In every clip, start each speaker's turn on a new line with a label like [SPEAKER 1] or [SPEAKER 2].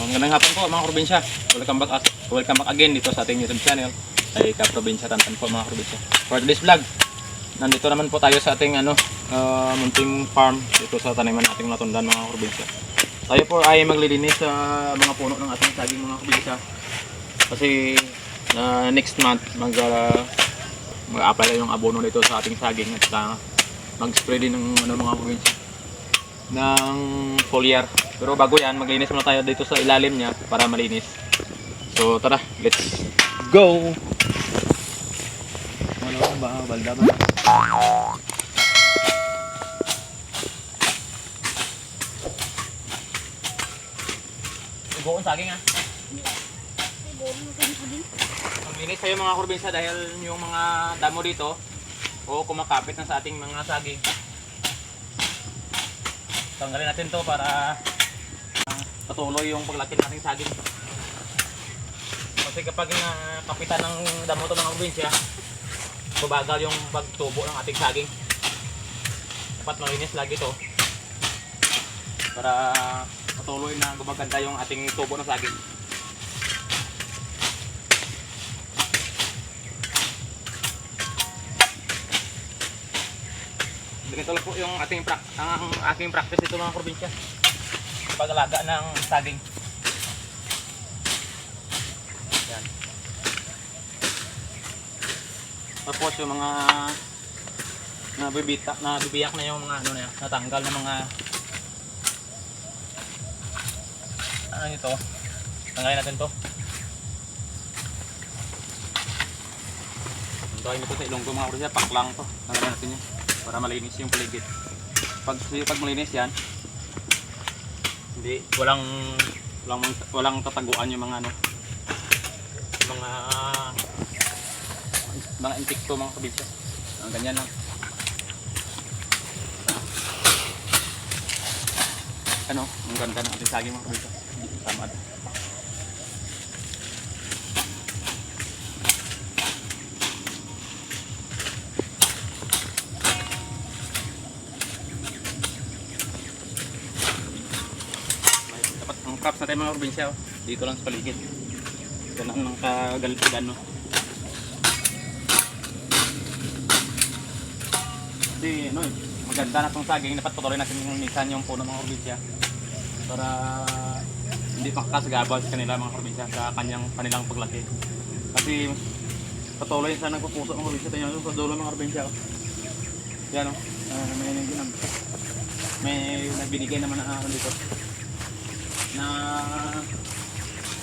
[SPEAKER 1] Magandang hapon po mga probinsya. Welcome back again dito sa ating YouTube channel ay Kaprobinsya Tantan po mga probinsya. For today's vlog, nandito naman po tayo sa ating munting farm dito sa taniman nating natundan mga probinsya. Tayo po ay maglilinis sa mga puno ng ating saging mga probinsya. Kasi next month mag-apply yung abono dito sa ating saging at mag-spray din ng mga probinsya ng foliar. Pero bago yan, maglinis muna tayo dito sa ilalim niya para malinis. So tara, let's go! Ano ba? Balda ba? Ibuon saging ha? Maglinis tayo mga probinsya dahil yung mga damo dito o kumakapit na sa ating mga saging. Tanggalin natin to para patuloy yung paglaki ng ating saging. Kasi kapag nakapitan ng damo to mga probinsya, babagal yung pagtubo ng ating saging. Dapat malinis lagi to para patuloy na gumaganda yung ating tubo ng saging. Ganito lang po yung aking practice dito mga probinsya. Pag-alaga ng saging. Yan. Tapos yung mga nabibiyak na yung mga natanggal na mga nito. Tanggalin natin to. Tanggalin ito sa ilonggo mga probinsya, paklang to. Tanggalin natin yan para malinis yung paligid. Pag malinis yan, hindi walang tataguan yung mga mga insekto mga probinsya. Ganyan lang. Ang ganda ng ating saging mga probinsya. Hindi tamad. Crops natin mga probinsya, dito lang sa paligid. Ganun ang kagalitigan, no? Kasi maganda na itong saging, dapat patuloy natin yung nisan yung puno mga probinsya para hindi makakasagabal sa kanila mga probinsya sa kanilang paglaki. Kasi patuloy sa nagpupuso mga probinsya. Ito yun sa dulo mga probinsya. Yan, may nagbinigay naman na dito na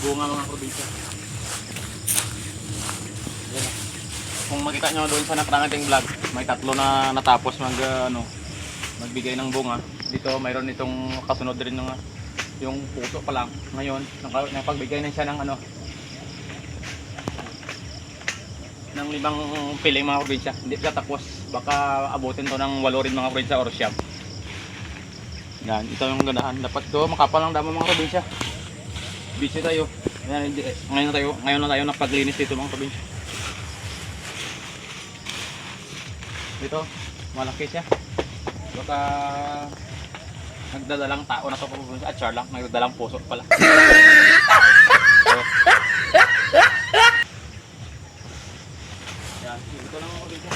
[SPEAKER 1] bunga mga probinsya. Yan. Kung makita nyo doon sa nakarang ating vlog, may tatlo na natapos magbigay ng bunga. Dito mayroon itong kasunod rin ng yung puso pa lang. Ngayon napagbigay na siya ng ng 5 piling mga probinsya. Hindi siya tapos, baka abutin to ng 8 rin mga probinsya or 9. Yan, ito yung gandahan. Dapat to makapal lang damo mga probinsya. Busy tayo. Yan, ngayon na tayo napaglinis dito mga probinsya. Dito, malaki siya. Baka nagdadalang tao na to mga probinsya. At char lang, nagdadalang puso pala. So, yan, dito lang mga probinsya.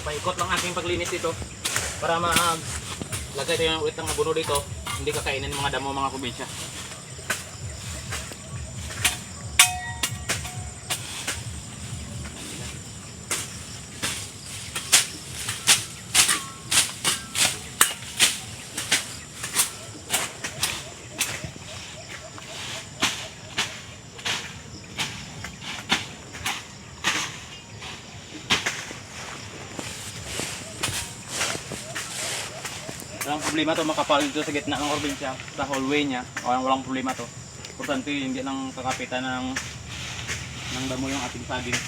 [SPEAKER 1] Paikot lang aking paglinis dito para maglagay tayo ulit ng abono dito, hindi kakainin ng mga damo mga probinsya. Walang problema to makapal dito sa gitna ng probinsya, sa hallway niya. Walang problema to. Importante hindi lang kakapitan ng damo yung ating saging.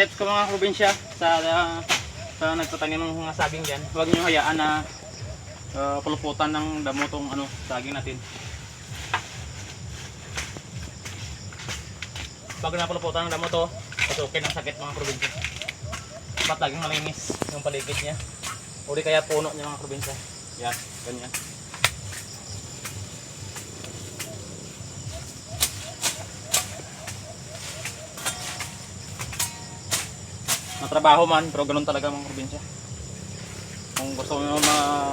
[SPEAKER 2] tips ko mga probinsya sa nagtatanim ng mga saging dyan, huwag nyo hayaan na puluputan ng damo tong saging natin. Pag napuluputan ng damo to, pasukin ang sakit mga probinsya. Dapat laging malinis yung paligid niya. O di kaya puno niya mga probinsya. Yan, ganyan. Matrabaho man, pero ganun talaga mga probinsya. Kung gusto mo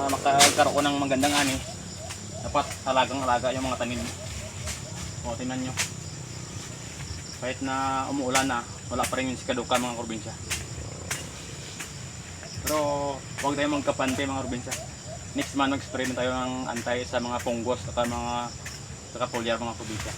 [SPEAKER 2] makakaroon ng magandang ani, dapat alagang-alaga yung mga tanim. O, tingnan nyo. Kahit na umuulan na, wala pa rin yung sikaduka mga probinsya. Pero huwag tayo magkapante mga probinsya. Next month mag-spray na tayo ng antay sa mga punggos at mga foliar mga probinsya.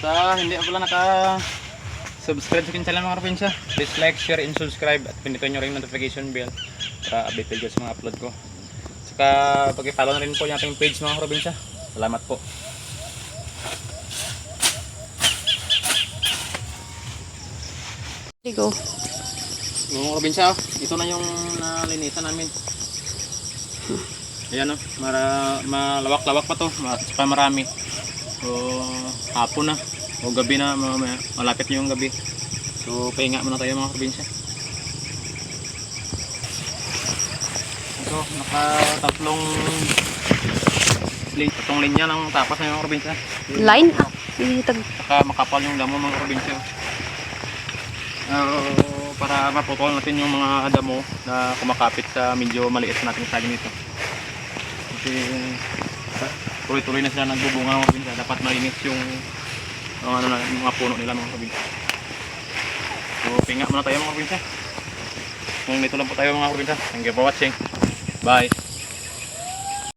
[SPEAKER 2] Sa hindi pa pala naka-subscribe sa akin channel mga probinsya, please like, share, and subscribe at pindutin nyo rin notification bell para update kayo sa mga upload ko. Saka pag-follow na rin po yung ating page mga probinsya. Salamat po.
[SPEAKER 3] Go.
[SPEAKER 2] Mga probinsya, ito na yung nalinisan namin. Ayan o, malawak-lawak pa to, saka marami. So, hapon na o gabi na, malapit na yung gabi. So, pahinga muna tayo mga probinsya. Ito, tatlong linya ng tapas na yung mga probinsya.
[SPEAKER 3] Line?
[SPEAKER 2] Saka makapal yung damo mga probinsya. Para maputol natin yung mga damo na kumakapit sa medyo maliit nating saging nito. Kasi tuloy-tuloy na sila nagbubunga mga probinsya. Dapat malinis yung mga puno nila mga probinsya. So, pinga muna tayo mga probinsya. Kung dito lang po tayo mga probinsya. Thank you for watching. Bye.